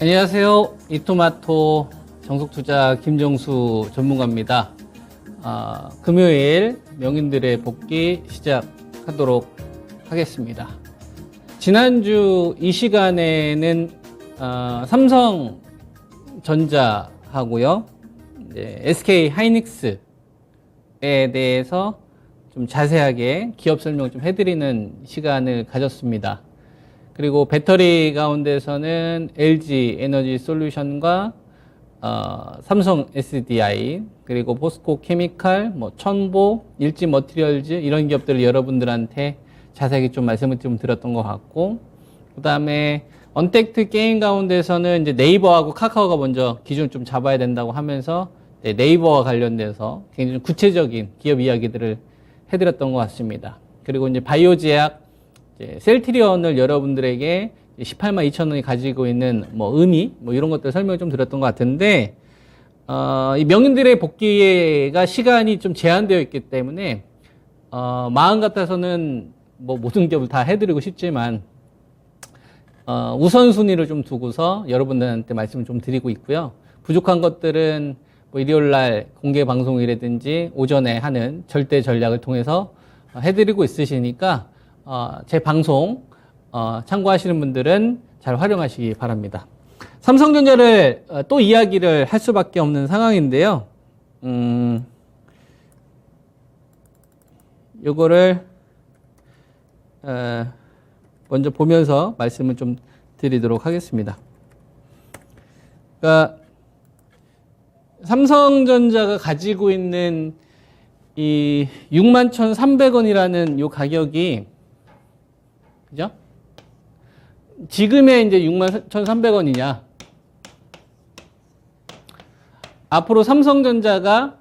안녕하세요. 이토마토 정석투자 김정수 전문가입니다. 금요일 명인들의 복귀 시작하도록 하겠습니다. 지난주 이 시간에는 삼성전자하고요, SK 하이닉스에 대해서 좀 자세하게 기업 설명 좀 해드리는 시간을 가졌습니다. 그리고 배터리 가운데서는 LG 에너지 솔루션과 삼성 SDI, 그리고 포스코 케미칼, 첨보, 일지 머티리얼즈 이런 기업들을 여러분들한테 자세하게 좀 말씀을 좀 드렸던 것 같고, 그 다음에 언택트 게임 가운데서는 이제 네이버하고 카카오가 먼저 기준을 좀 잡아야 된다고 하면서 네이버와 관련돼서 굉장히 구체적인 기업 이야기들을 해드렸던 것 같습니다. 그리고 이제 바이오제약 셀트리온을 여러분들에게 18만 2천 원이 가지고 있는 의미 이런 것들 설명을 좀 드렸던 것 같은데, 이 명인들의 복귀가 시간이 좀 제한되어 있기 때문에 마음 같아서는 모든 기업을 다 해드리고 싶지만 우선순위를 좀 두고서 여러분들한테 말씀을 좀 드리고 있고요. 부족한 것들은 일요일날 공개 방송이라든지 오전에 하는 절대 전략을 통해서 해드리고 있으시니까 제 방송 참고하시는 분들은 잘 활용하시기 바랍니다. 삼성전자를 또 이야기를 할 수밖에 없는 상황인데요. 요거를 먼저 보면서 말씀을 좀 드리도록 하겠습니다. 그러니까 삼성전자가 가지고 있는 이 61,300원이라는 요 가격이, 그죠? 지금의 이제 61,300원이냐, 앞으로 삼성전자가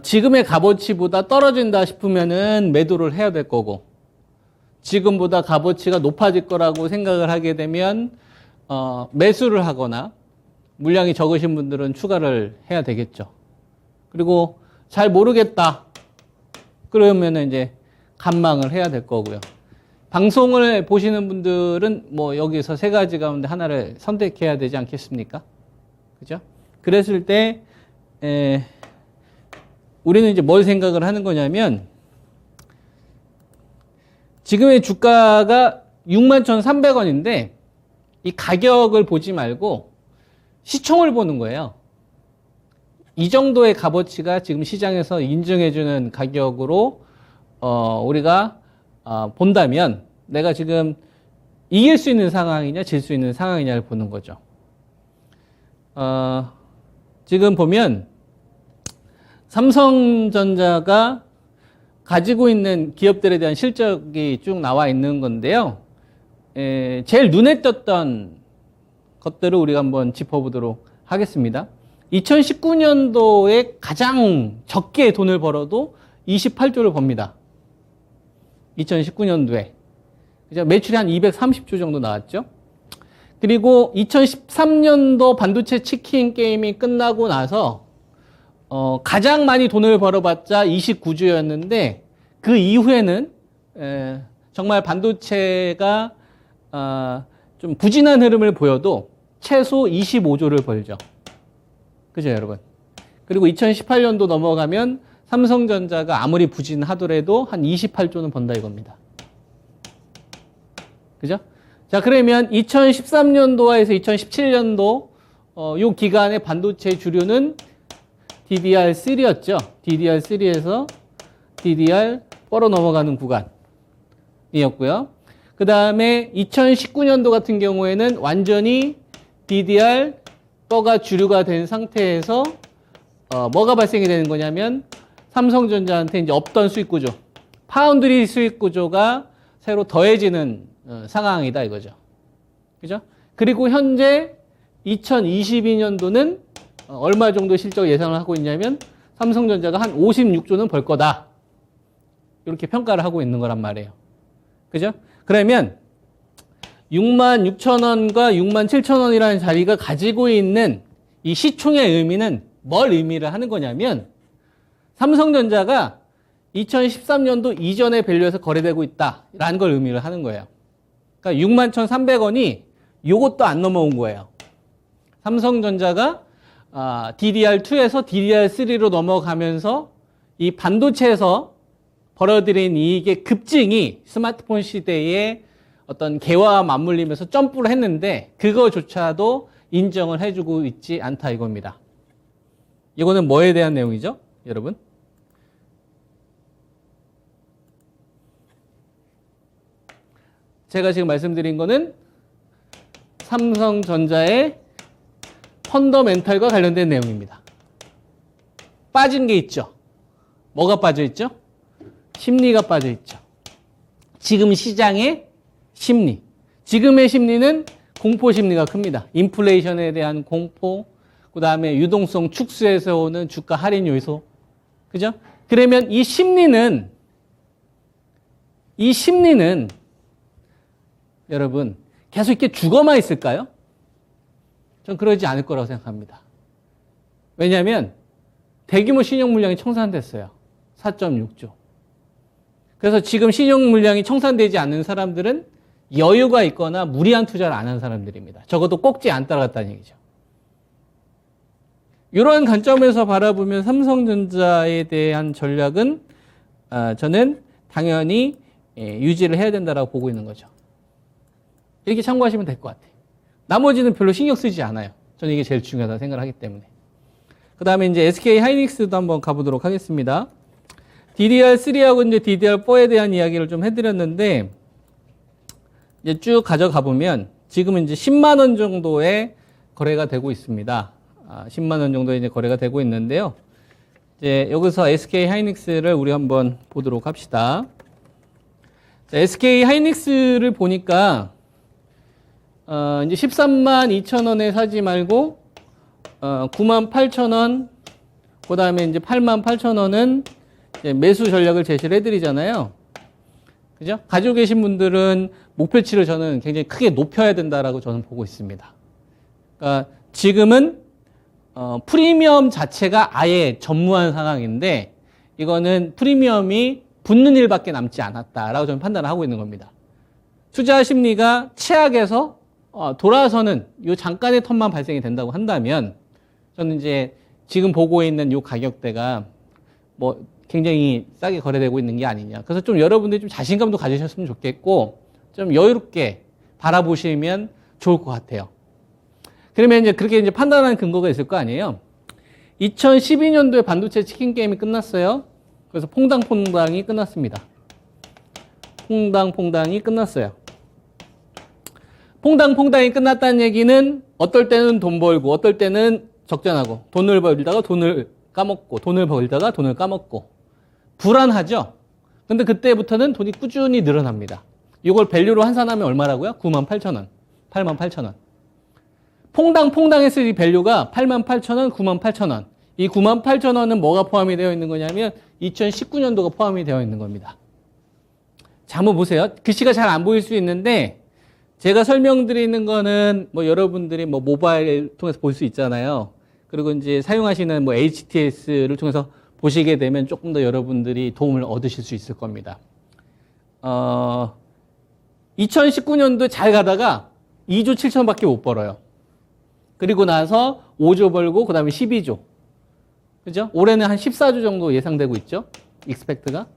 지금의 값어치보다 떨어진다 싶으면은 매도를 해야 될 거고, 지금보다 값어치가 높아질 거라고 생각을 하게 되면 매수를 하거나, 물량이 적으신 분들은 추가를 해야 되겠죠. 그리고 잘 모르겠다 그러면은 이제 간망을 해야 될 거고요. 방송을 보시는 분들은 여기서 세 가지 가운데 하나를 선택해야 되지 않겠습니까? 그죠? 그랬을 때 우리는 이제 뭘 생각을 하는 거냐면, 지금의 주가가 61,300원인데 이 가격을 보지 말고 시총을 보는 거예요. 이 정도의 값어치가 지금 시장에서 인정해주는 가격으로 우리가 본다면 내가 지금 이길 수 있는 상황이냐 질 수 있는 상황이냐를 보는 거죠. 지금 보면 삼성전자가 가지고 있는 기업들에 대한 실적이 쭉 나와 있는 건데요. 제일 눈에 띄었던 것들을 우리가 한번 짚어보도록 하겠습니다. 2019년도에 가장 적게 돈을 벌어도 28조를 법니다. 2019년도에. 그죠? 매출이 한 230조 정도 나왔죠. 그리고 2013년도 반도체 치킨 게임이 끝나고 나서 가장 많이 돈을 벌어봤자 29조였는데 그 이후에는 정말 반도체가 좀 부진한 흐름을 보여도 최소 25조를 벌죠. 그죠, 여러분? 그리고 2018년도 넘어가면 삼성전자가 아무리 부진하더라도 한 28조는 번다 이겁니다. 그죠? 자, 그러면 2013년도에서 2017년도 요 기간의 반도체 주류는 DDR3였죠. DDR3에서 DDR4로 넘어가는 구간이었고요. 그 다음에 2019년도 같은 경우에는 완전히 DDR4가 주류가 된 상태에서 뭐가 발생이 되는 거냐면 삼성전자한테 이제 없던 수익 구조, 파운드리 수익 구조가 새로 더해지는 상황이다 이거죠. 그죠? 그리고 현재 2022년도는 얼마 정도 실적 예상을 하고 있냐면 삼성전자가 한 56조는 벌 거다. 이렇게 평가를 하고 있는 거란 말이에요. 그죠? 그러면 66,000원과 67,000원이라는 자리가 가지고 있는 이 시총의 의미는 뭘 의미를 하는 거냐면 삼성전자가 2013년도 이전의 밸류에서 거래되고 있다라는 걸 의미를 하는 거예요. 그러니까 61,300원이 요것도 안 넘어온 거예요. 삼성전자가 DDR2에서 DDR3로 넘어가면서 이 반도체에서 벌어들인 이익의 급증이 스마트폰 시대에 어떤 개화와 맞물리면서 점프를 했는데 그거조차도 인정을 해주고 있지 않다 이겁니다. 이거는 뭐에 대한 내용이죠, 여러분? 제가 지금 말씀드린 거는 삼성전자의 펀더멘탈과 관련된 내용입니다. 빠진 게 있죠. 뭐가 빠져 있죠? 심리가 빠져 있죠. 지금 시장의 심리. 지금의 심리는 공포 심리가 큽니다. 인플레이션에 대한 공포, 그 다음에 유동성 축소에서 오는 주가 할인 요소. 그죠? 그러면 이 심리는 여러분 계속 이렇게 죽어만 있을까요? 전 그러지 않을 거라고 생각합니다. 왜냐하면 대규모 신용 물량이 청산됐어요. 4.6조. 그래서 지금 신용 물량이 청산되지 않는 사람들은 여유가 있거나 무리한 투자를 안 한 사람들입니다. 적어도 꼭지 안 따라갔다는 얘기죠. 이러한 관점에서 바라보면 삼성전자에 대한 전략은 저는 당연히 유지를 해야 된다고 보고 있는 거죠. 이렇게 참고하시면 될 것 같아요. 나머지는 별로 신경 쓰지 않아요. 저는 이게 제일 중요하다고 생각을 하기 때문에. 그 다음에 이제 SK 하이닉스도 한번 가보도록 하겠습니다. DDR3하고 이제 DDR4에 대한 이야기를 좀 해드렸는데, 이제 쭉 가져가 보면 지금은 이제 10만 원 정도의 거래가 되고 있습니다. 10만 원 정도 이제 거래가 되고 있는데요. 이제 여기서 SK 하이닉스를 우리 한번 보도록 합시다. 자, SK 하이닉스를 보니까 이제 13만 2천 원에 사지 말고 9만 8천 원, 그 다음에 이제 8만 8천 원은 매수 전략을 제시를 해드리잖아요. 그죠? 가지고 계신 분들은 목표치를 저는 굉장히 크게 높여야 된다라고 저는 보고 있습니다. 그러니까 지금은 프리미엄 자체가 아예 전무한 상황인데 이거는 프리미엄이 붙는 일밖에 남지 않았다라고 저는 판단을 하고 있는 겁니다. 투자 심리가 최악에서 돌아서는 요 잠깐의 텀만 발생이 된다고 한다면 저는 이제 지금 보고 있는 요 가격대가 뭐 굉장히 싸게 거래되고 있는 게 아니냐. 그래서 좀 여러분들이 좀 자신감도 가지셨으면 좋겠고 좀 여유롭게 바라보시면 좋을 것 같아요. 그러면 이제 그렇게 이제 판단하는 근거가 있을 거 아니에요. 2012년도에 반도체 치킨 게임이 끝났어요. 그래서 퐁당퐁당이 끝났습니다. 퐁당퐁당이 끝났어요. 퐁당퐁당이 끝났다는 얘기는 어떨 때는 돈 벌고 어떨 때는 적자나고 돈을 벌다가 돈을 까먹고 돈을 벌다가 돈을 까먹고 불안하죠. 근데 그때부터는 돈이 꾸준히 늘어납니다. 이걸 밸류로 환산하면 얼마라고요? 9만 8천 원, 8만 8천 원. 퐁당 했을 이 밸류가 8만 8천 원, 9만 8천 원. 이 9만 8천 원은 뭐가 포함이 되어 있는 거냐면 2019년도가 포함이 되어 있는 겁니다. 자, 한번 보세요. 글씨가 잘 안 보일 수 있는데 제가 설명드리는 거는 뭐 여러분들이 뭐 모바일 통해서 볼 수 있잖아요. 그리고 이제 사용하시는 뭐 HTS를 통해서 보시게 되면 조금 더 여러분들이 도움을 얻으실 수 있을 겁니다. 2019년도 잘 가다가 2조 7천밖에 못 벌어요. 그리고 나서 5조 벌고 그 다음에 12조. 그죠? 올해는 한 14조 정도 예상되고 있죠. 익스펙트가.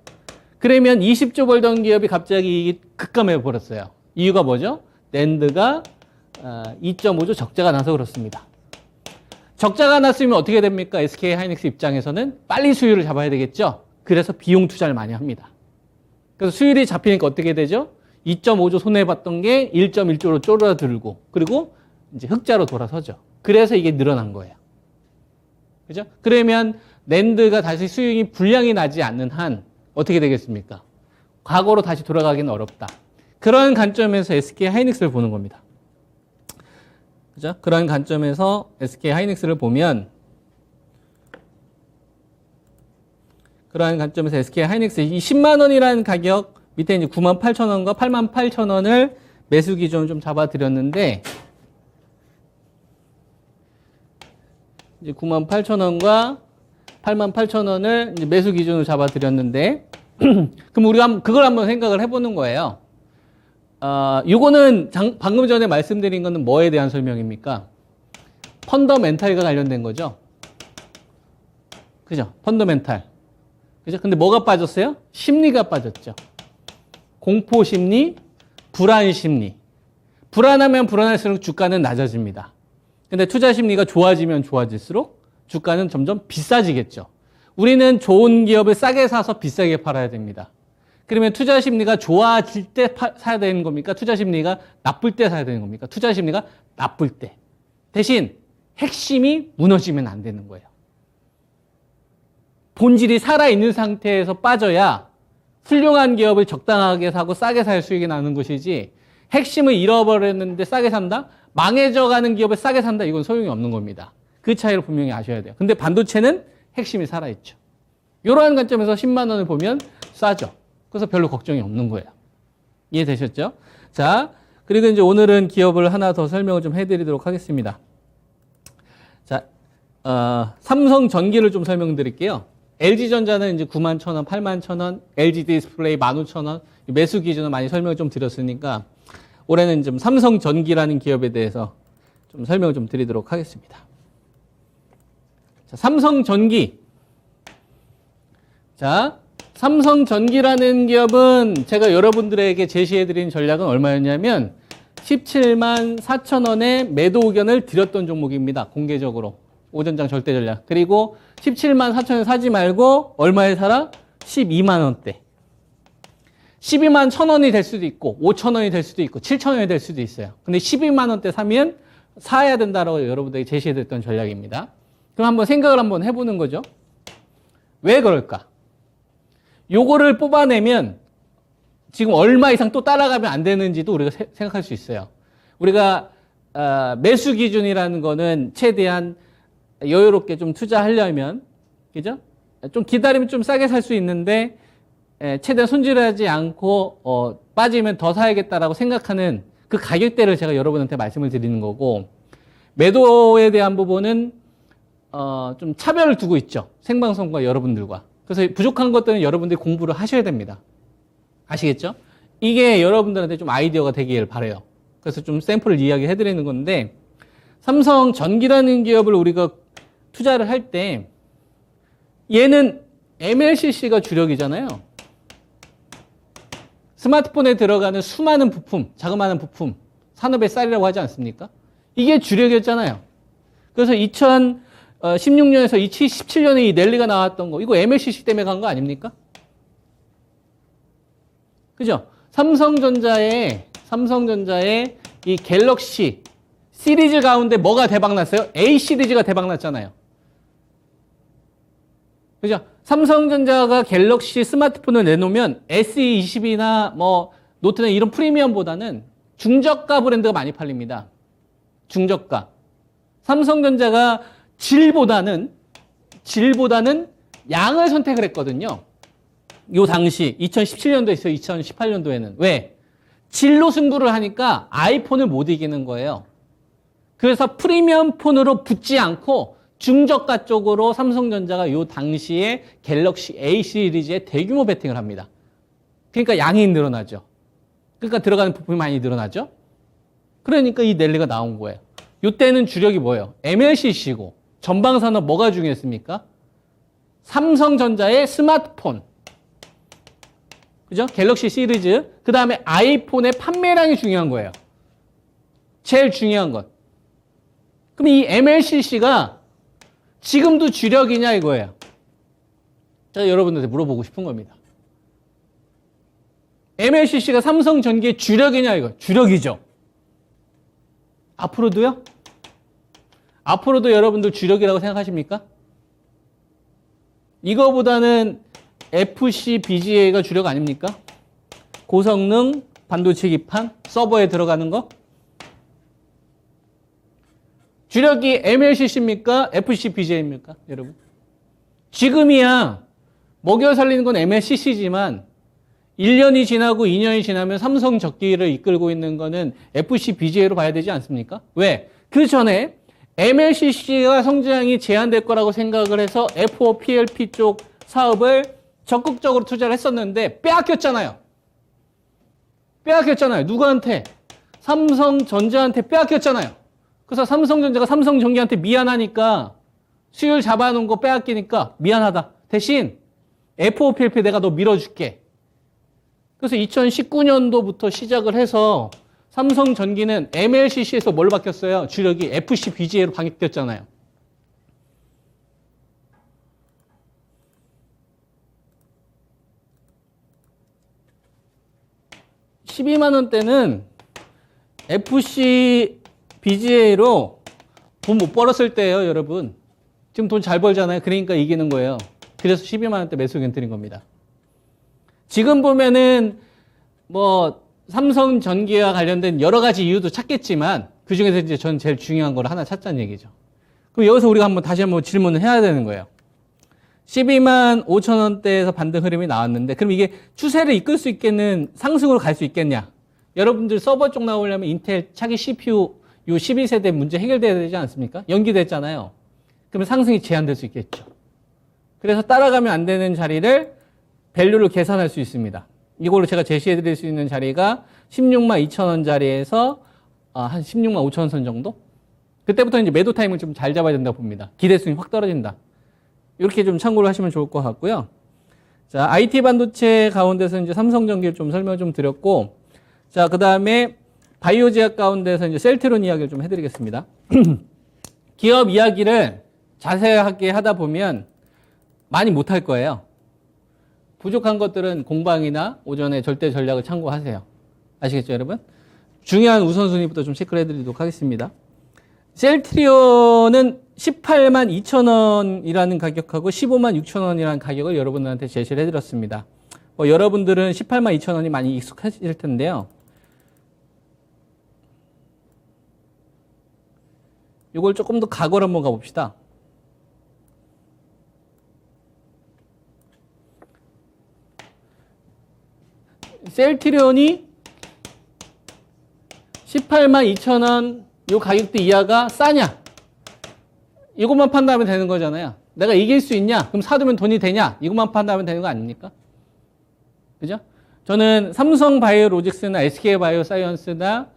그러면 20조 벌던 기업이 갑자기 급감해 버렸어요. 이유가 뭐죠? 낸드가 2.5조 적자가 나서 그렇습니다. 적자가 났으면 어떻게 됩니까? SK 하이닉스 입장에서는 빨리 수율을 잡아야 되겠죠. 그래서 비용 투자를 많이 합니다. 그래서 수율이 잡히니까 어떻게 되죠? 2.5조 손해봤던 게 1.1조로 쪼그라들고 그리고 이제 흑자로 돌아서죠. 그래서 이게 늘어난 거예요. 그죠? 그러면 낸드가 다시 수익이 불량이 나지 않는 한 어떻게 되겠습니까? 과거로 다시 돌아가기는 어렵다. 그런 관점에서 SK 하이닉스를 보는 겁니다. 그죠? 그런 관점에서 SK 하이닉스를 보면 그러한 관점에서 SK 하이닉스 이 10만 원이라는 가격 밑에 이제 9만 8천 원과 8만 8천 원을 매수 기준을 좀 잡아드렸는데 이제 9만 8천 원과 8만 8천 원을 이제 매수 기준으로 잡아드렸는데 그럼 우리가 그걸 한번 생각을 해보는 거예요. 요거는 방금 전에 말씀드린 거는 뭐에 대한 설명입니까? 펀더멘탈과 관련된 거죠. 그죠? 펀더멘탈. 그죠? 근데 뭐가 빠졌어요? 심리가 빠졌죠. 공포 심리, 불안 심리. 불안하면 불안할수록 주가는 낮아집니다. 근데 투자 심리가 좋아지면 좋아질수록 주가는 점점 비싸지겠죠. 우리는 좋은 기업을 싸게 사서 비싸게 팔아야 됩니다. 그러면 투자 심리가 좋아질 때 사야 되는 겁니까? 투자 심리가 나쁠 때 사야 되는 겁니까? 투자 심리가 나쁠 때. 대신 핵심이 무너지면 안 되는 거예요. 본질이 살아있는 상태에서 빠져야 훌륭한 기업을 적당하게 사고 싸게 살 수익이 나는 것이지, 핵심을 잃어버렸는데 싸게 산다? 망해져가는 기업을 싸게 산다? 이건 소용이 없는 겁니다. 그 차이를 분명히 아셔야 돼요. 근데 반도체는 핵심이 살아있죠. 이러한 관점에서 10만 원을 보면 싸죠. 그래서 별로 걱정이 없는 거예요. 이해되셨죠? 자, 그리고 이제 오늘은 기업을 하나 더 설명을 좀 해드리도록 하겠습니다. 자, 삼성전기를 좀 설명드릴게요. LG전자는 이제 91,000원, 81,000원, LG디스플레이 15,000원, 매수 기준을 많이 설명을 좀 드렸으니까 올해는 좀 삼성전기라는 기업에 대해서 좀 설명을 좀 드리도록 하겠습니다. 자, 삼성전기. 자, 삼성전기라는 기업은 제가 여러분들에게 제시해드린 전략은 얼마였냐면 17만 4천 원에 매도 의견을 드렸던 종목입니다. 공개적으로. 오전장 절대 전략. 그리고 17만 4천 원 사지 말고 얼마에 사라? 12만 원대. 12만 1천 원이 될 수도 있고 5천 원이 될 수도 있고 7천 원이 될 수도 있어요. 근데 12만 원대 사면 사야 된다라고 여러분들에게 제시해드렸던 전략입니다. 그럼 한번 생각을 한번 해보는 거죠. 왜 그럴까? 요거를 뽑아내면 지금 얼마 이상 또 따라가면 안 되는지도 우리가 생각할 수 있어요. 우리가 매수 기준이라는 거는 최대한 여유롭게 좀 투자하려면, 그죠? 좀 기다리면 좀 싸게 살 수 있는데 최대한 손질하지 않고 빠지면 더 사야겠다라고 생각하는 그 가격대를 제가 여러분한테 말씀을 드리는 거고, 매도에 대한 부분은 좀 차별을 두고 있죠. 생방송과 여러분들과. 그래서 부족한 것들은 여러분들이 공부를 하셔야 됩니다. 아시겠죠? 이게 여러분들한테 좀 아이디어가 되길 바라요. 그래서 좀 샘플을 이야기해 드리는 건데, 삼성전기라는 기업을 우리가 투자를 할 때 얘는 MLCC가 주력이잖아요. 스마트폰에 들어가는 수많은 부품, 자그마한 부품, 산업의 쌀이라고 하지 않습니까? 이게 주력이었잖아요. 그래서 2016년에서 2017년에 이 랠리가 나왔던 거, 이거 MLCC 때문에 간 거 아닙니까? 그죠? 삼성전자의 이 갤럭시 시리즈 가운데 뭐가 대박 났어요? A 시리즈가 대박 났잖아요. 그죠? 삼성전자가 갤럭시 스마트폰을 내놓으면 S20이나 뭐 노트나 이런 프리미엄보다는 중저가 브랜드가 많이 팔립니다. 중저가. 삼성전자가 질보다는 양을 선택을 했거든요. 요 당시 2017년도에 있어요. 2018년도에는. 왜? 질로 승부를 하니까 아이폰을 못 이기는 거예요. 그래서 프리미엄 폰으로 붙지 않고 중저가 쪽으로 삼성전자가 요 당시에 갤럭시 A 시리즈에 대규모 베팅을 합니다. 그러니까 양이 늘어나죠. 그러니까 들어가는 부품이 많이 늘어나죠. 그러니까 이 랠리가 나온 거예요. 요때는 주력이 뭐예요? MLCC고 전방산업 뭐가 중요했습니까? 삼성전자의 스마트폰. 그죠? 갤럭시 시리즈. 그 다음에 아이폰의 판매량이 중요한 거예요. 제일 중요한 것. 그럼 이 MLCC가 지금도 주력이냐 이거예요. 제가 여러분들한테 물어보고 싶은 겁니다. MLCC가 삼성전기의 주력이냐 이거. 주력이죠. 앞으로도요? 앞으로도 여러분들 주력이라고 생각하십니까? 이거보다는 FC, BGA가 주력 아닙니까? 고성능 반도체 기판, 서버에 들어가는 거? 주력이 MLCC입니까? FC, BGA입니까? 여러분. 지금이야 먹여 살리는 건 MLCC지만 1년이 지나고 2년이 지나면 삼성 적기를 이끌고 있는 거는 FC, BGA로 봐야 되지 않습니까? 왜? 그 전에 MLCC가 성장이 제한될 거라고 생각을 해서 F5, PLP 쪽 사업을 적극적으로 투자를 했었는데 빼앗겼잖아요. 빼앗겼잖아요. 누구한테? 삼성전자한테 빼앗겼잖아요. 그래서 삼성전자가 삼성전기한테 미안하니까 수율 잡아놓은 거 빼앗기니까 미안하다. 대신 FOPLP 내가 너 밀어줄게. 그래서 2019년도부터 시작을 해서 삼성전기는 MLCC에서 뭘 바뀌었어요? 주력이 FCBGA로 방역됐잖아요. $12만 원대는 FCBGA로 돈 못 벌었을 때예요, 여러분. 지금 돈 잘 벌잖아요. 그러니까 이기는 거예요. 그래서 12만 원대 매수 의견 드린 겁니다. 지금 보면은 뭐 삼성전기와 관련된 여러 가지 이유도 찾겠지만 그 중에서 이제 전 제일 중요한 걸 하나 찾자는 얘기죠. 그럼 여기서 우리가 다시 한번 질문을 해야 되는 거예요. 12만 5천 원대에서 반등 흐름이 나왔는데 그럼 이게 추세를 이끌 수 있겠는 상승으로 갈 수 있겠냐? 여러분들 서버 쪽 나오려면 인텔 차기 CPU 요 12세대 문제 해결돼야 되지 않습니까? 연기됐잖아요. 그러면 상승이 제한될 수 있겠죠. 그래서 따라가면 안 되는 자리를 밸류를 계산할 수 있습니다. 이걸로 제가 제시해 드릴 수 있는 자리가 16만 2천 원짜리에서 한 16만 5천 원 선 정도? 그때부터 이제 매도 타임을 좀 잘 잡아야 된다고 봅니다. 기대수익이 확 떨어진다. 이렇게 좀 참고를 하시면 좋을 것 같고요. 자, IT 반도체 가운데서 이제 삼성전기를 좀 설명 좀 드렸고, 자, 그 다음에 바이오 제약 가운데서 이제 셀트론 이야기를 좀 해드리겠습니다. 기업 이야기를 자세하게 하다 보면 많이 못할 거예요. 부족한 것들은 공방이나 오전에 절대 전략을 참고하세요. 아시겠죠, 여러분? 중요한 우선순위부터 좀 체크를 해드리도록 하겠습니다. 셀트리온은 18만 2천 원이라는 가격하고 15만 6천 원이라는 가격을 여러분들한테 제시를 해드렸습니다. 여러분들은 18만 2천 원이 많이 익숙하실 텐데요. 이걸 조금 더 과거로 한번 가봅시다. 셀트리온이 18만 2천 원 요 가격대 이하가 싸냐? 이것만 판단하면 되는 거잖아요. 내가 이길 수 있냐? 그럼 사두면 돈이 되냐? 이것만 판단하면 되는 거 아닙니까? 그죠? 저는 삼성바이오로직스나 SK바이오사이언스나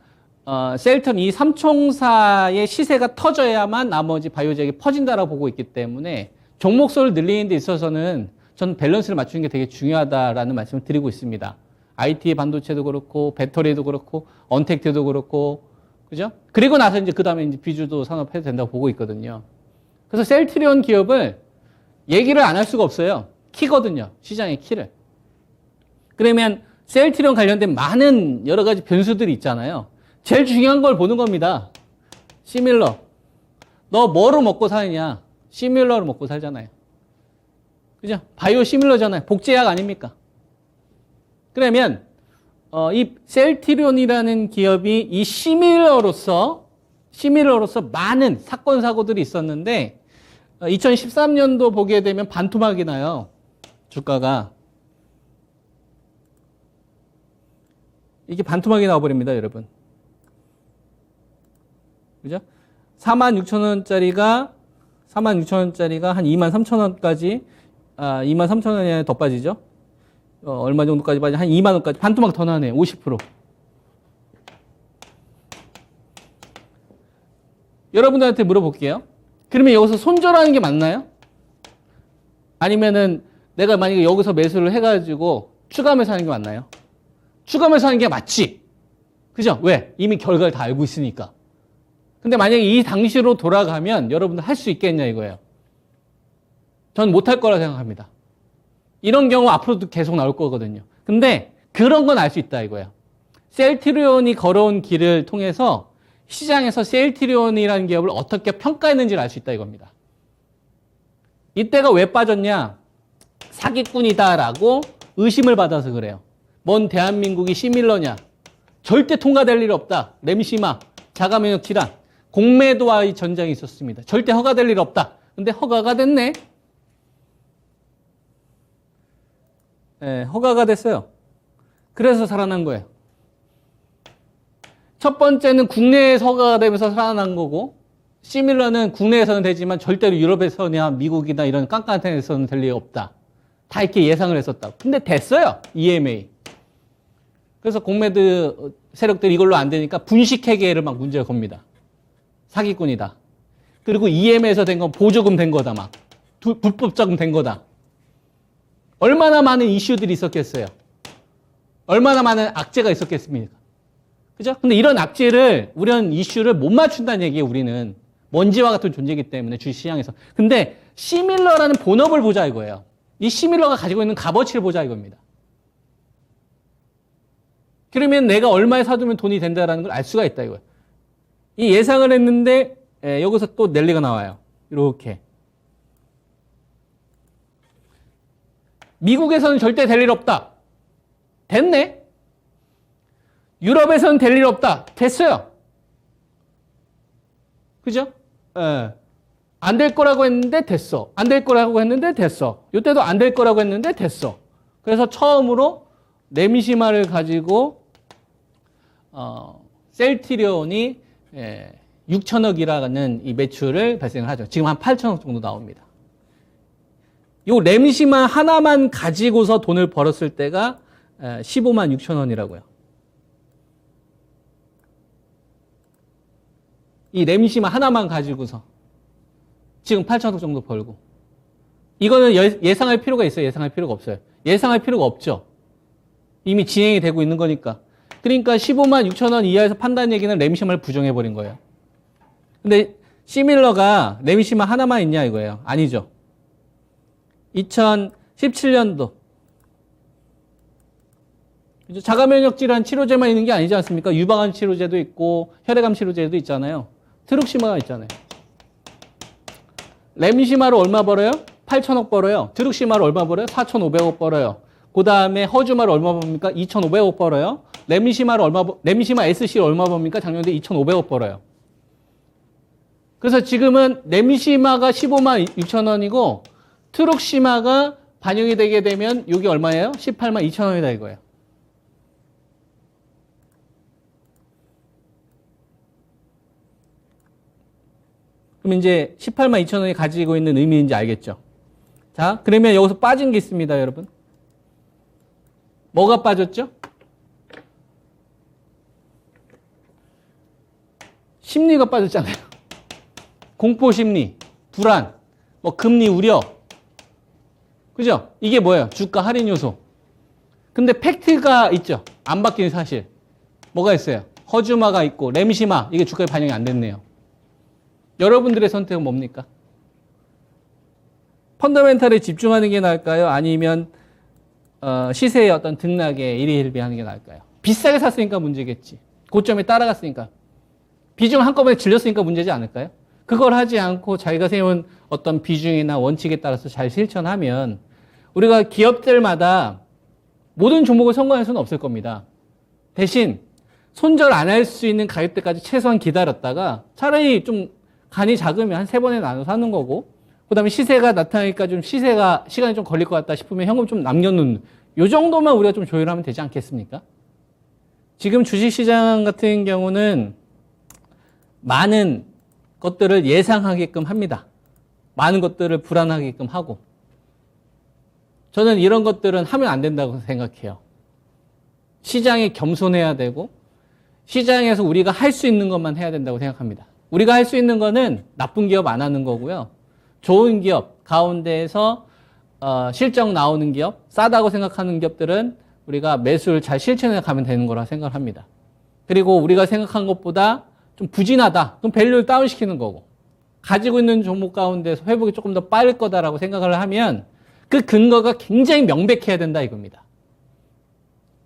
셀트리온 이 삼총사의 시세가 터져야만 나머지 바이오제약이 퍼진다라고 보고 있기 때문에 종목수를 늘리는 데 있어서는 전 밸런스를 맞추는 게 되게 중요하다라는 말씀을 드리고 있습니다. IT 반도체도 그렇고 배터리도 그렇고 언택트도 그렇고 그죠? 그리고 나서 이제 그 다음에 이제 비주도 산업해도 된다고 보고 있거든요. 그래서 셀트리온 기업을 얘기를 안 할 수가 없어요. 키거든요. 시장의 키를. 그러면 셀트리온 관련된 많은 여러 가지 변수들이 있잖아요. 제일 중요한 걸 보는 겁니다. 시밀러. 너 뭐로 먹고 사느냐? 시밀러로 먹고 살잖아요. 그죠? 바이오 시밀러잖아요. 복제약 아닙니까? 그러면 이 셀트리온이라는 기업이 이 시밀러로서 많은 사건 사고들이 있었는데 2013년도 보게 되면 반토막이 나요. 주가가 이게 반토막이 나와버립니다, 여러분. 그죠? 46,000원짜리가 한 23,000원까지 23,000원이 더 빠지죠. 얼마 정도까지 빠지? 한 2만 원까지 반토막 더 나네. 50%. 여러분들한테 물어볼게요. 그러면 여기서 손절하는 게 맞나요? 아니면은 내가 만약에 여기서 매수를 해가지고 추가 매수하는 게 맞나요? 추가 매수하는 게 맞지. 그죠? 왜? 이미 결과를 다 알고 있으니까. 근데 만약에 이 당시로 돌아가면 여러분들 할 수 있겠냐 이거예요. 전 못할 거라 생각합니다. 이런 경우 앞으로도 계속 나올 거거든요. 근데 그런 건 알 수 있다 이거예요. 셀트리온이 걸어온 길을 통해서 시장에서 셀트리온이라는 기업을 어떻게 평가했는지를 알 수 있다 이겁니다. 이때가 왜 빠졌냐? 사기꾼이다라고 의심을 받아서 그래요. 뭔 대한민국이 시밀러냐? 절대 통과될 일 없다. 램시마, 자가면역 질환, 공매도와의 전쟁이 있었습니다. 절대 허가될 일 없다. 근데 허가가 됐네. 네, 허가가 됐어요. 그래서 살아난 거예요. 첫 번째는 국내에서 허가가 되면서 살아난 거고, 시밀러는 국내에서는 되지만 절대로 유럽에서나 미국이나 이런 깐깐한 데서는 될 일이 없다. 다 이렇게 예상을 했었다. 근데 됐어요. EMA. 그래서 공매도 세력들이 이걸로 안 되니까 분식회계를 막 문제를 겁니다. 사기꾼이다. 그리고 EM에서 된 건 보조금 된 거다. 막 불법 자금 된 거다. 얼마나 많은 이슈들이 있었겠어요. 얼마나 많은 악재가 있었겠습니까? 그죠? 근데 이런 악재를, 이런 이슈를 못 맞춘다는 얘기예요, 우리는. 먼지와 같은 존재이기 때문에 주식시장에서. 근데 시밀러라는 본업을 보자 이거예요. 이 시밀러가 가지고 있는 값어치를 보자 이겁니다. 그러면 내가 얼마에 사두면 돈이 된다는 걸 알 수가 있다 이거예요. 이 예상을 했는데 여기서 또 랠리가 나와요. 이렇게. 미국에서는 절대 될 일 없다. 됐네. 유럽에서는 될 일 없다. 됐어요. 그죠? 안 될 거라고 했는데 됐어. 안 될 거라고 했는데 됐어. 이때도 안 될 거라고 했는데 됐어. 그래서 처음으로 네미시마를 가지고 셀트리온이 6천억이라는 이 매출을 발생을 하죠. 지금 한 8천억 정도 나옵니다. 요 램시마 하나만 가지고서 돈을 벌었을 때가 15만 6천 원이라고요. 이 램시마 하나만 가지고서 지금 8천억 정도 벌고. 이거는 예상할 필요가 있어요? 예상할 필요가 없어요? 예상할 필요가 없죠. 이미 진행이 되고 있는 거니까. 그러니까 15만 6천 원 이하에서 판다는 얘기는 램시마를 부정해버린 거예요. 근데 시밀러가 램시마 하나만 있냐 이거예요. 아니죠. 2017년도 자가면역 질환 치료제만 있는 게 아니지 않습니까? 유방암 치료제도 있고 혈액암 치료제도 있잖아요. 트룩시마가 있잖아요. 램시마로 얼마 벌어요? 8천억 벌어요. 트룩시마로 얼마 벌어요? 4,500억 벌어요. 그 다음에 허주마로 얼마 벌습니까? 2,500억 벌어요. 램시마 SC로 얼마 벌습니까? 작년에 2,500억 벌어요. 그래서 지금은 램시마가 15만 6천 원이고 트룩시마가 반영이 되게 되면 이게 얼마예요? 18만 2천 원이다 이거예요. 그럼 이제 18만 2천 원이 가지고 있는 의미인지 알겠죠? 자, 그러면 여기서 빠진 게 있습니다, 여러분. 뭐가 빠졌죠? 심리가 빠졌잖아요. 공포 심리, 불안, 뭐 금리 우려. 그죠? 이게 뭐예요? 주가 할인 요소. 근데 팩트가 있죠. 안 바뀐 사실. 뭐가 있어요? 허주마가 있고 램시마. 이게 주가에 반영이 안 됐네요. 여러분들의 선택은 뭡니까? 펀더멘탈에 집중하는 게 나을까요? 아니면 시세의 어떤 등락에 일희일비하는 게 나을까요? 비싸게 샀으니까 문제겠지. 고점에 따라갔으니까. 비중 한꺼번에 질렸으니까 문제지 않을까요? 그걸 하지 않고 자기가 세운 어떤 비중이나 원칙에 따라서 잘 실천하면 우리가 기업들마다 모든 종목을 성공할 수는 없을 겁니다. 대신 손절 안 할 수 있는 가격대까지 최소한 기다렸다가 차라리 좀 간이 작으면 한 3번에 나눠서 하는 거고, 그 다음에 시세가 나타나니까 좀 시간이 좀 걸릴 것 같다 싶으면 현금 좀 남겨놓는, 요 정도만 우리가 좀 조율하면 되지 않겠습니까? 지금 주식시장 같은 경우는 많은 것들을 예상하게끔 합니다. 많은 것들을 불안하게끔 하고. 저는 이런 것들은 하면 안 된다고 생각해요. 시장에 겸손해야 되고, 시장에서 우리가 할 수 있는 것만 해야 된다고 생각합니다. 우리가 할 수 있는 거는 나쁜 기업 안 하는 거고요. 좋은 기업 가운데에서 실적 나오는 기업, 싸다고 생각하는 기업들은 우리가 매수를 잘 실천해 가면 되는 거라 생각을 합니다. 그리고 우리가 생각한 것보다 좀 부진하다. 그럼 밸류를 다운시키는 거고, 가지고 있는 종목 가운데서 회복이 조금 더 빠를 거다라고 생각을 하면 그 근거가 굉장히 명백해야 된다 이겁니다.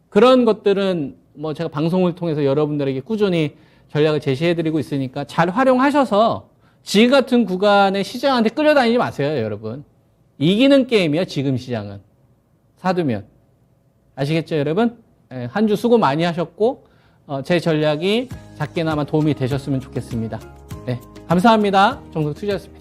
그런 것들은 뭐 제가 방송을 통해서 여러분들에게 꾸준히 전략을 제시해드리고 있으니까 잘 활용하셔서 지금 같은 구간에 시장한테 끌려다니지 마세요, 여러분. 이기는 게임이야, 지금 시장은. 사두면. 아시겠죠, 여러분? 한 주 수고 많이 하셨고, 제 전략이 작게나마 도움이 되셨으면 좋겠습니다. 네, 감사합니다. 정석투자였습니다.